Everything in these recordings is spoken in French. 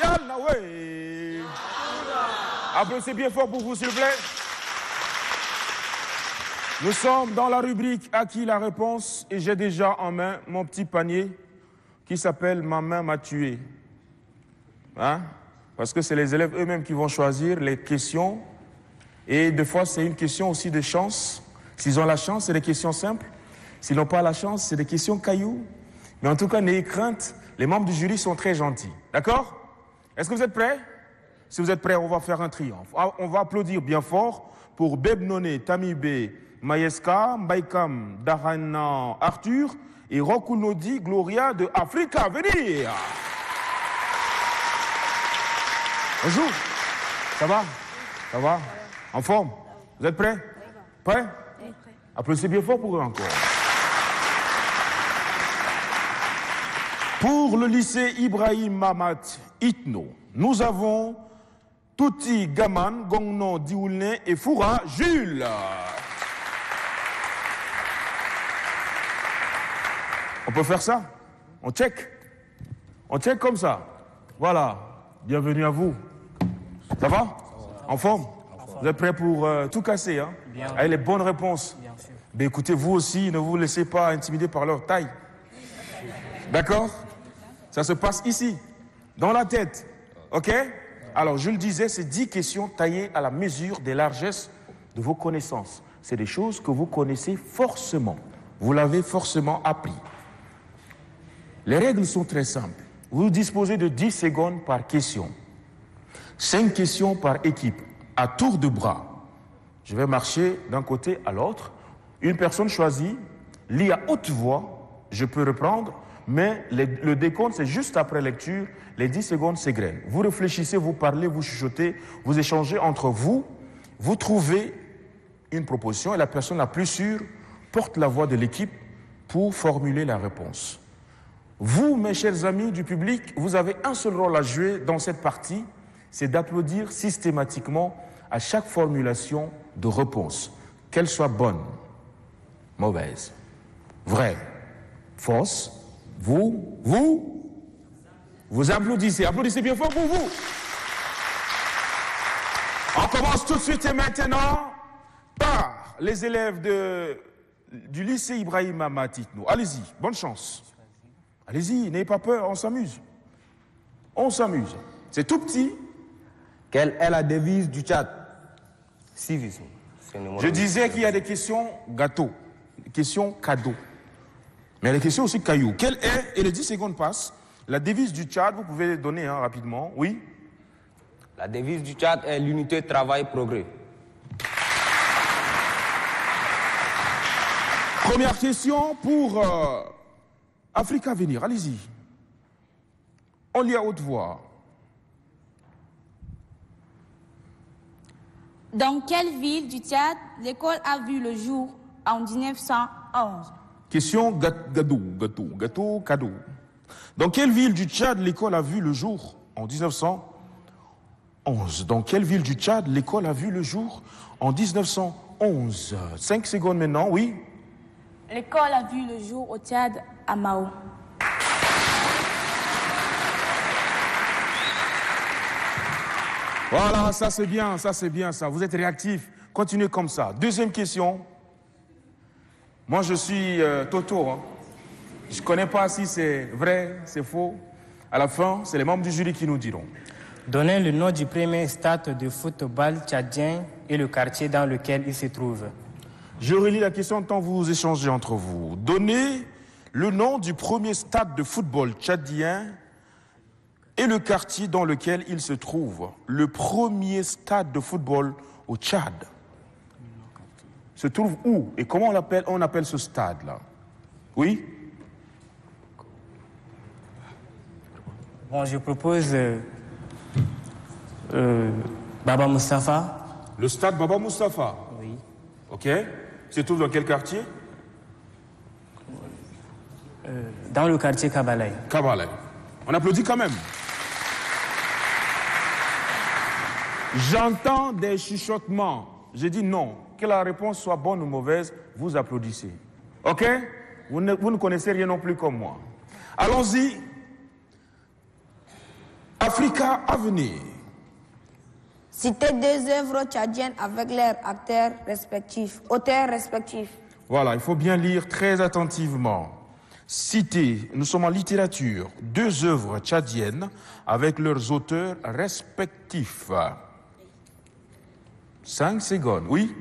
Yalla, ouais. Applaudissez bien fort pour vous, s'il vous plaît. Nous sommes dans la rubrique « À qui la réponse ?» et j'ai déjà en main mon petit panier qui s'appelle « Ma main m'a tué ». Hein? Parce que c'est les élèves eux-mêmes qui vont choisir les questions. Et des fois, c'est une question aussi de chance. S'ils ont la chance, c'est des questions simples. S'ils n'ont pas la chance, c'est des questions cailloux. Mais en tout cas, n'ayez crainte, les membres du jury sont très gentils. D'accord? Est-ce que vous êtes prêts? Si vous êtes prêts, on va faire un triomphe. On va applaudir bien fort pour Bebnone, Tamibé, Mayeska, Mbaikam, Darana, Arthur et Rokunodi, Gloria de Africa. Venez! Bonjour. Ça va? Ça va? En forme? Vous êtes prêts? Prêts? Applaudissez bien fort pour eux encore. Pour le lycée Ibrahim Mamat Itno, nous avons Touti Gaman, Gongno Dioulne et Foura Jules. On peut faire ça? On check? On check comme ça? Voilà. Bienvenue à vous. Ça va? En forme? Vous êtes prêts pour tout casser, hein? Avec les bonnes réponses. Ben écoutez, vous aussi, ne vous laissez pas intimider par leur taille. D'accord? Ça se passe ici, dans la tête. OK? Alors, je le disais, c'est 10 questions taillées à la mesure des largesses de vos connaissances. C'est des choses que vous connaissez forcément. Vous l'avez forcément appris. Les règles sont très simples. Vous disposez de 10 secondes par question. 5 questions par équipe, à tour de bras. Je vais marcher d'un côté à l'autre. Une personne choisie lit à haute voix. Je peux reprendre, mais le décompte, c'est juste après lecture. Les 10 secondes s'égrènent. Vous réfléchissez, vous parlez, vous chuchotez, vous échangez entre vous. Vous trouvez une proposition et la personne la plus sûre porte la voix de l'équipe pour formuler la réponse. Vous, mes chers amis du public, vous avez un seul rôle à jouer dans cette partie, c'est d'applaudir systématiquement à chaque formulation de réponse, qu'elle soit bonne, mauvaise, vraie, fausse. Vous applaudissez. Applaudissez bien fort pour vous. On commence tout de suite et maintenant par les élèves du lycée Ibrahim Mamat Itno. Allez-y, bonne chance. Allez-y, n'ayez pas peur, on s'amuse. On s'amuse. C'est tout petit. Quelle est la devise du Tchad? Je disais qu'il y a des questions gâteaux, des questions cadeaux. Mais il y a des questions aussi cailloux. Quelle est, et les 10 secondes passent, la devise du Tchad, vous pouvez donner rapidement, oui? La devise du Tchad est l'unité travail-progrès. Première question pour Africa Avenir, allez-y. On lit à haute voix. Dans quelle ville du Tchad l'école a vu le jour en 1911? Question cadeau. Dans quelle ville du Tchad l'école a vu le jour en 1911? Dans quelle ville du Tchad l'école a vu le jour en 1911? 5 secondes maintenant, oui? L'école a vu le jour au Tchad, à Mao. Voilà, ça c'est bien, ça. Vous êtes réactifs. Continuez comme ça. Deuxième question. Moi, je suis Toto. Hein. Je ne connais pas si c'est vrai, c'est faux. À la fin, c'est les membres du jury qui nous diront. Donnez le nom du premier stade de football tchadien et le quartier dans lequel il se trouve. Je relis la question tant que vous échangez entre vous. Donnez le nom du premier stade de football tchadien et le quartier dans lequel il se trouve. Le premier stade de football au Tchad se trouve où et comment on appelle ce stade-là? Oui? Bon, je propose Baba Moustapha. Le stade Baba Moustapha? Oui. Ok. Il se trouve dans quel quartier? Dans le quartier Kabalaï. Kabalaï. On applaudit quand même. J'entends des chuchotements. J'ai dit non. Que la réponse soit bonne ou mauvaise, vous applaudissez. OK? Vous ne connaissez rien non plus comme moi. Allons-y. Africa Avenir. Citez deux œuvres tchadiennes avec leurs auteurs respectifs. Voilà, il faut bien lire très attentivement. Citer, nous sommes en littérature, deux œuvres tchadiennes avec leurs auteurs respectifs. 5 secondes, oui?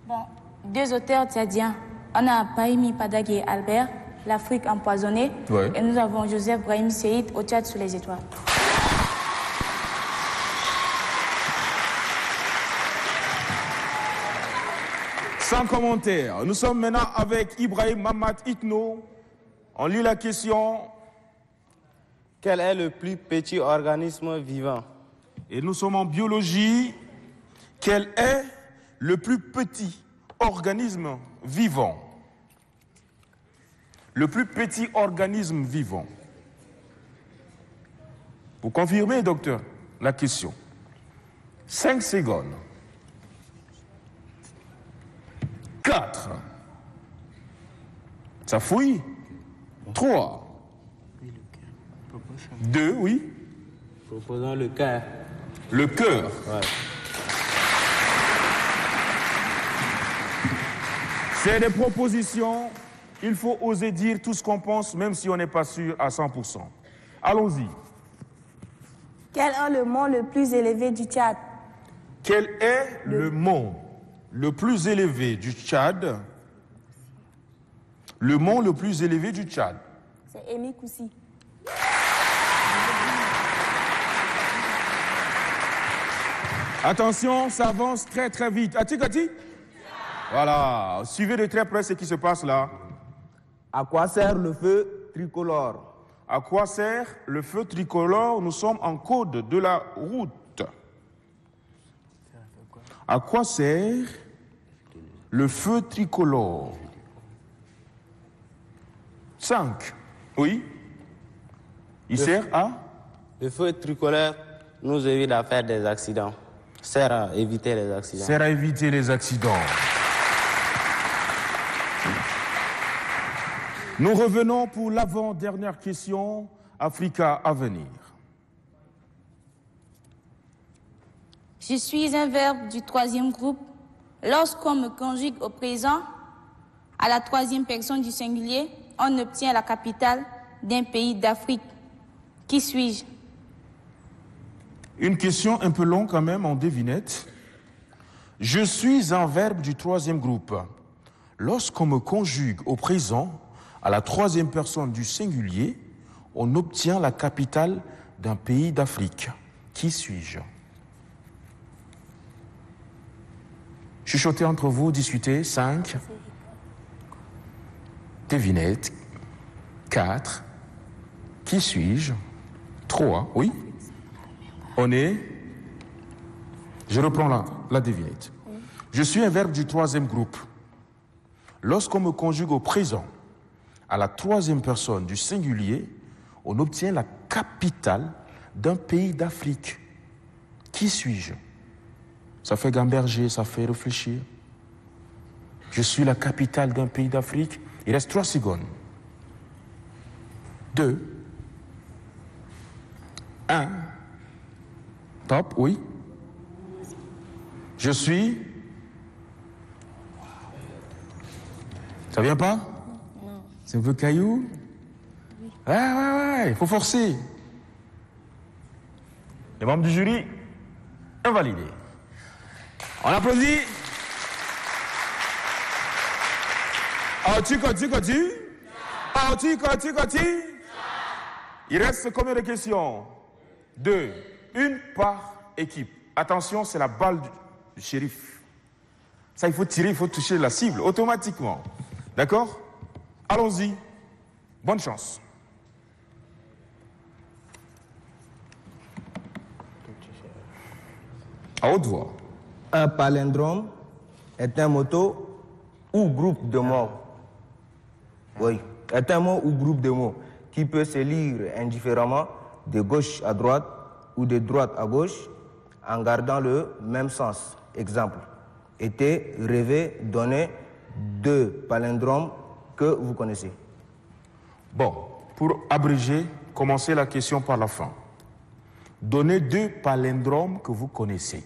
Bon, deux auteurs tchadiens. On a Brahimi Padagé Albert, L'Afrique empoisonnée. Ouais. Et nous avons Joseph Brahim Seyd, Au Tchad sous les étoiles. Sans commentaire. Nous sommes maintenant avec Ibrahim Mamad Itno. On lit la question. Quel est le plus petit organisme vivant? Et nous sommes en biologie. Quel est le plus petit organisme vivant? Le plus petit organisme vivant. Vous confirmez, docteur, la question? 5 secondes. 4. Ça fouille. 3. 2, oui. Proposons le cœur. Le cœur. Ouais. C'est des propositions. Il faut oser dire tout ce qu'on pense, même si on n'est pas sûr à 100%. Allons-y. Quel est le mont le plus élevé du Tchad? Quel est le mont le plus élevé du Tchad? Le mont le plus élevé du Tchad. C'est Emi Koussi. Attention, ça avance très très vite. Atikati? Voilà, suivez de très près ce qui se passe là. À quoi sert le feu tricolore? À quoi sert le feu tricolore? Nous sommes en code de la route. À quoi sert le feu tricolore? 5. Oui. Il sert à? Le feu tricolore nous évite à faire des accidents. Sert à éviter les accidents. Sert à éviter les accidents. Nous revenons pour l'avant-dernière question, Africa Avenir. Je suis un verbe du troisième groupe. Lorsqu'on me conjugue au présent, à la troisième personne du singulier, on obtient la capitale d'un pays d'Afrique. Qui suis-je? Une question un peu longue quand même en devinette. Je suis un verbe du troisième groupe. Lorsqu'on me conjugue au présent, à la troisième personne du singulier, on obtient la capitale d'un pays d'Afrique. Qui suis-je? Chuchotez entre vous, discutez. 5. Devinette. 4. Qui suis-je? 3. Oui. On est... Je reprends la devinette. Je suis un verbe du troisième groupe. Lorsqu'on me conjugue au présent, à la troisième personne du singulier, on obtient la capitale d'un pays d'Afrique. Qui suis-je? Ça fait gamberger, ça fait réfléchir. Je suis la capitale d'un pays d'Afrique. Il reste 3 secondes. 2. 1. Top, oui. Je suis... Ça vient pas? Non. C'est un peu caillou? Oui. Ouais, il faut forcer. Les membres du jury, invalidés. On applaudit. Oh, tu continues? Oh, tu continues? Il reste combien de questions? 2. Une par équipe. Attention, c'est la balle du shérif. Ça, il faut tirer, il faut toucher la cible automatiquement. D'accord? Allons-y. Bonne chance. À haute voix. Un palindrome est un mot ou groupe de mots. Oui, est un mot ou groupe de mots qui peut se lire indifféremment de gauche à droite ou de droite à gauche en gardant le même sens. Exemple, été, rêver, donner, deux palindromes que vous connaissez. Bon, pour abréger, commencez la question par la fin. Donnez 2 palindromes que vous connaissez.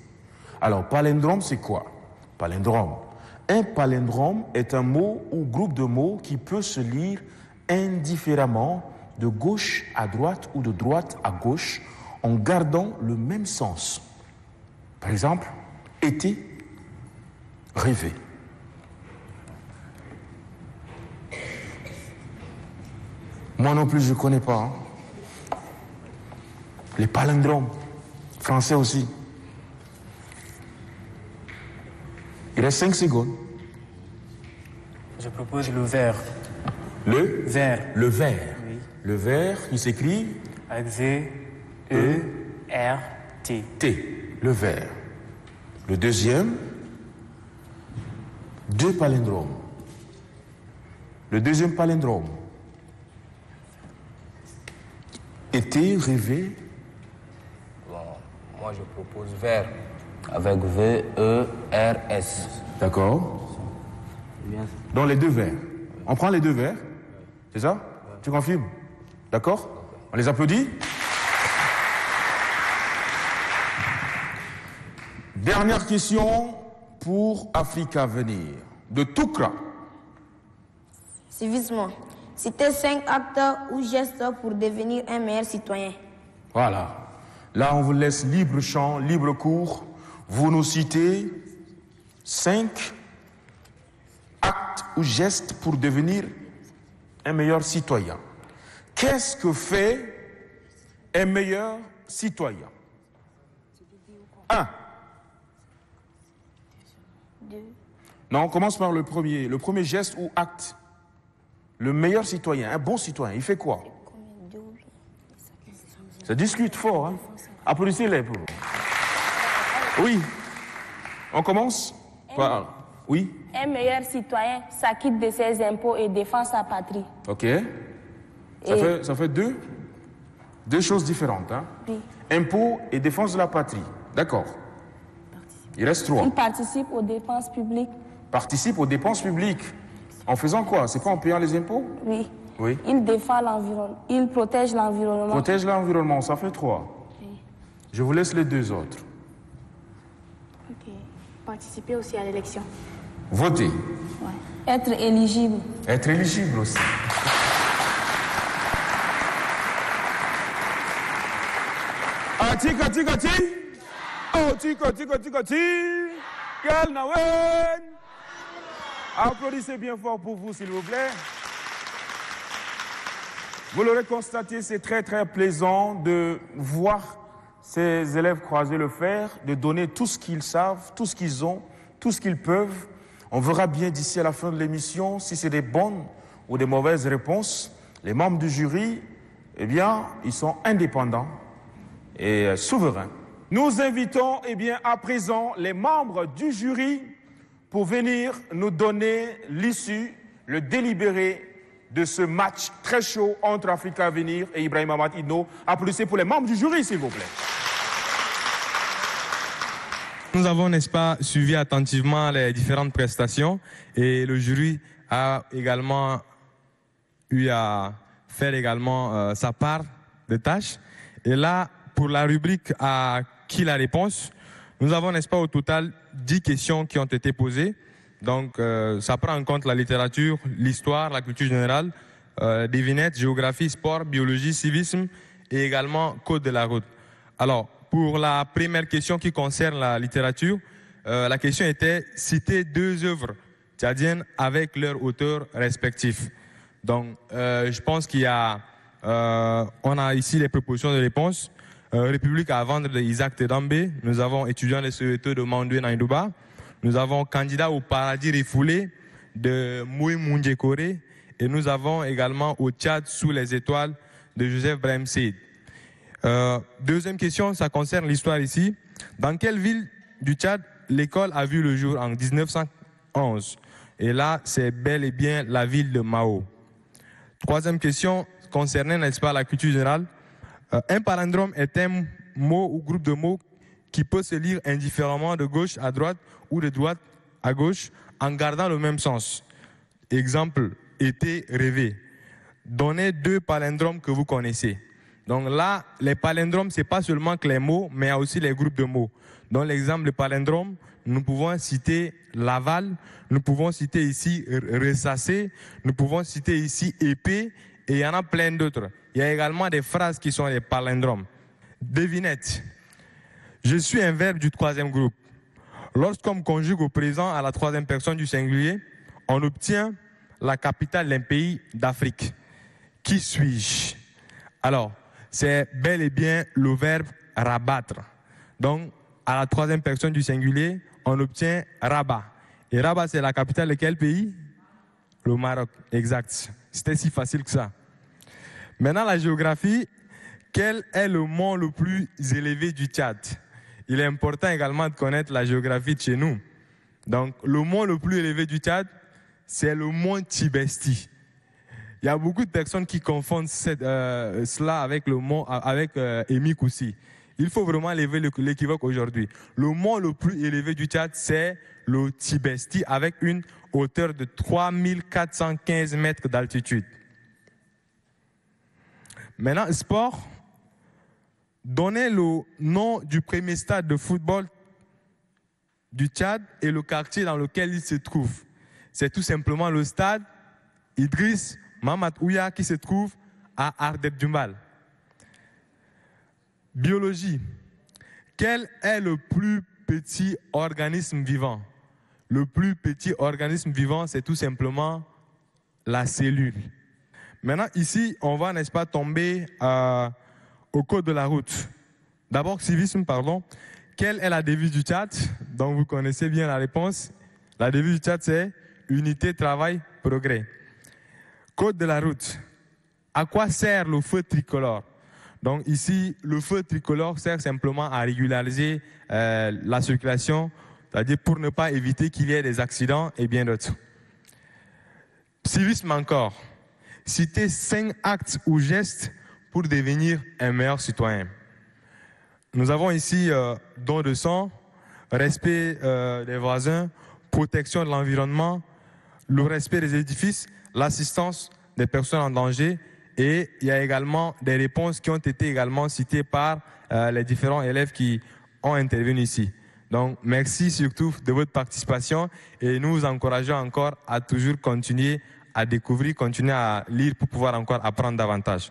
Alors, palindrome, c'est quoi? Palindrome. Un palindrome est un mot ou groupe de mots qui peut se lire indifféremment de gauche à droite ou de droite à gauche en gardant le même sens. Par exemple, été, rêver. Moi non plus, je ne connais pas. Hein. Les palindromes, français aussi. Il reste 5 secondes. Je propose le vert. Le Vert. Le vert. Oui. Le vert, il s'écrit Avec V-E-R-T. T. Le vert. Le deuxième, 2 palindromes. Le deuxième palindrome. Été, rêver. Bon, moi je propose vert avec V-E-R-S. D'accord. Dans les 2 verts. On prend les 2 verts. C'est ça? Tu confirmes? D'accord? On les applaudit. Dernière question pour Africa Avenir. De Toukra. Civisme. Citez 5 actes ou gestes pour devenir un meilleur citoyen. Voilà. Là, on vous laisse libre champ, libre cours. Vous nous citez 5 actes ou gestes pour devenir un meilleur citoyen. Qu'est-ce que fait un meilleur citoyen? 1. 2. Non, on commence par le premier. Le premier geste ou acte. Le meilleur citoyen, un bon citoyen, il fait quoi? Ça discute fort, hein? Applaudissez-les pour. Oui. On commence par. Oui. Un meilleur citoyen s'acquitte de ses impôts et défend sa patrie. Ok. Ça fait deux choses différentes. Hein? Oui. Impôts et défense de la patrie. D'accord. Il reste 3. Il participe aux dépenses publiques. Participe aux dépenses publiques. En faisant quoi? C'est pas en payant les impôts? Oui. Oui. Il défend l'environnement. Il protège l'environnement. Protège l'environnement, ça fait 3. Oui. Je vous laisse les 2 autres. Ok. Participer aussi à l'élection. Voter. Ouais. Être éligible. Être éligible aussi. Ah, tika, tika, tika. Oh, tika, tika, tika, tika. Quel Nawen. Applaudissez bien fort pour vous, s'il vous plaît. Vous l'aurez constaté, c'est très, très plaisant de voir ces élèves croiser le fer, de donner tout ce qu'ils savent, tout ce qu'ils ont, tout ce qu'ils peuvent. On verra bien d'ici à la fin de l'émission si c'est des bonnes ou des mauvaises réponses. Les membres du jury, eh bien, ils sont indépendants et souverains. Nous invitons, eh bien, à présent les membres du jury pour venir nous donner l'issue, le délibéré de ce match très chaud entre Africa Avenir et Ibrahim Ahmad Idno. Applaudissez pour les membres du jury, s'il vous plaît. Nous avons, n'est-ce pas, suivi attentivement les différentes prestations et le jury a également eu à faire également sa part de tâches. Et là, pour la rubrique à qui la réponse, nous avons, n'est-ce pas, au total 10 questions qui ont été posées. Donc, ça prend en compte la littérature, l'histoire, la culture générale, devinettes, géographie, sport, biologie, civisme et également code de la route. Alors, pour la première question qui concerne la littérature, la question était « Citer 2 œuvres tchadiennes avec leurs auteurs respectifs ». Donc, je pense qu'il y a, on a ici les propositions de réponse. République à vendre de Isaac Tedambe. Nous avons étudiant les Soweto de Mandoué Naïdouba. Nous avons candidat au paradis refoulé de Moui Moundjekore. Et nous avons également au Tchad sous les étoiles de Joseph Brahim Seyd. Deuxième question, ça concerne l'histoire ici. Dans quelle ville du Tchad l'école a vu le jour en 1911? Et là, c'est bel et bien la ville de Mao. Troisième question concernant, n'est-ce pas, la culture générale. Un palindrome est un mot ou groupe de mots qui peut se lire indifféremment de gauche à droite ou de droite à gauche en gardant le même sens. Exemple, été, rêver. Donnez 2 palindromes que vous connaissez. Donc là, les palindromes, ce n'est pas seulement que les mots, mais il y a aussi les groupes de mots. Dans l'exemple de palindrome, nous pouvons citer l'aval, nous pouvons citer ici ressasser, nous pouvons citer ici épée, et il y en a plein d'autres. Il y a également des phrases qui sont des palindromes. Devinette. Je suis un verbe du troisième groupe. Lorsqu'on conjugue au présent à la troisième personne du singulier, on obtient la capitale d'un pays d'Afrique. Qui suis-je? Alors, c'est bel et bien le verbe rabattre. Donc, à la troisième personne du singulier, on obtient Rabat. Et Rabat, c'est la capitale de quel pays? Le Maroc, exact. C'était si facile que ça. Maintenant, la géographie. Quel est le mont le plus élevé du Tchad? Il est important également de connaître la géographie de chez nous. Donc, le mont le plus élevé du Tchad, c'est le mont Tibesti. Il y a beaucoup de personnes qui confondent cela avec le mont, avec Emik aussi. Il faut vraiment lever l'équivoque aujourd'hui. Le mont le plus élevé du Tchad, c'est le Tibesti, avec une hauteur de 3415 mètres d'altitude. Maintenant, sport. Donnez le nom du premier stade de football du Tchad et le quartier dans lequel il se trouve. C'est tout simplement le stade Idriss Mahamat Ouya qui se trouve à Ardet Dumbal. Biologie. Quel est le plus petit organisme vivant? Le plus petit organisme vivant, c'est tout simplement la cellule. Maintenant, ici, on va, n'est-ce pas, tomber au code de la route. D'abord, civisme, pardon. Quelle est la devise du Tchad? Donc, vous connaissez bien la réponse. La devise du Tchad, c'est unité, travail, progrès. Code de la route. À quoi sert le feu tricolore? Donc, ici, le feu tricolore sert simplement à régulariser la circulation, c'est-à-dire pour ne pas éviter qu'il y ait des accidents et bien d'autres. Civisme encore. Citez 5 actes ou gestes pour devenir un meilleur citoyen. Nous avons ici don de sang, respect des voisins, protection de l'environnement, le respect des édifices, l'assistance des personnes en danger, et il y a également des réponses qui ont été également citées par les différents élèves qui ont intervenu ici. Donc, merci surtout de votre participation et nous vous encourageons encore à toujours continuer à découvrir, continuer à lire pour pouvoir encore apprendre davantage.